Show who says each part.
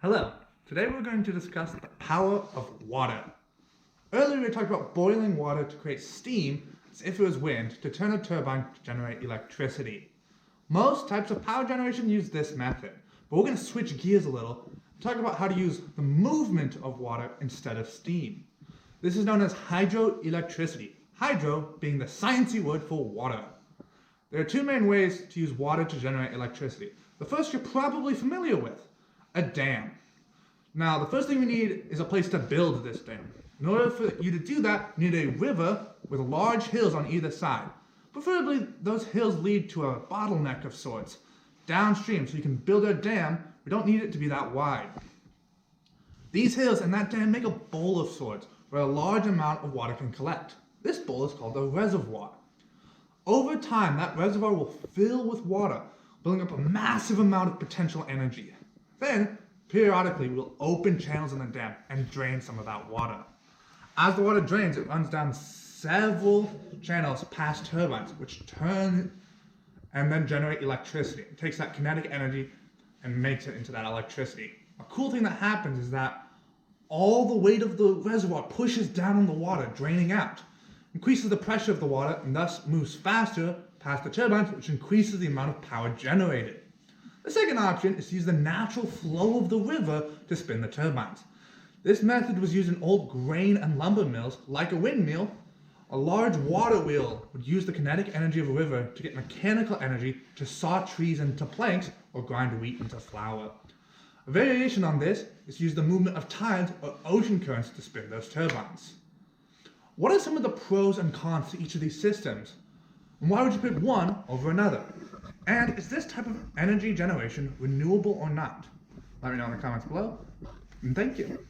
Speaker 1: Hello, today we're going to discuss the power of water. Earlier we talked about boiling water to create steam as if it was wind to turn a turbine to generate electricity. Most types of power generation use this method, but we're going to switch gears a little and talk about how to use the movement of water instead of steam. This is known as hydroelectricity, hydro being the sciencey word for water. There are two main ways to use water to generate electricity. The first you're probably familiar with, a dam. Now, the first thing we need is a place to build this dam. In order for you to do that, you need a river with large hills on either side. Preferably, those hills lead to a bottleneck of sorts, downstream, so you can build a dam. We don't need it to be that wide. These hills and that dam make a bowl of sorts, where a large amount of water can collect. This bowl is called a reservoir. Over time, that reservoir will fill with water, building up a massive amount of potential energy. Then, periodically, we'll open channels in the dam and drain some of that water. As the water drains, it runs down several channels past turbines, which turn and then generate electricity. It takes that kinetic energy and makes it into that electricity. A cool thing that happens is that all the weight of the reservoir pushes down on the water, draining out, increases the pressure of the water, and thus moves faster past the turbines, which increases the amount of power generated. The second option is to use the natural flow of the river to spin the turbines. This method was used in old grain and lumber mills, like a windmill. A large water wheel would use the kinetic energy of a river to get mechanical energy to saw trees into planks or grind wheat into flour. A variation on this is to use the movement of tides or ocean currents to spin those turbines. What are some of the pros and cons to each of these systems? And why would you pick one over another? And is this type of energy generation renewable or not? Let me know in the comments below, and thank you.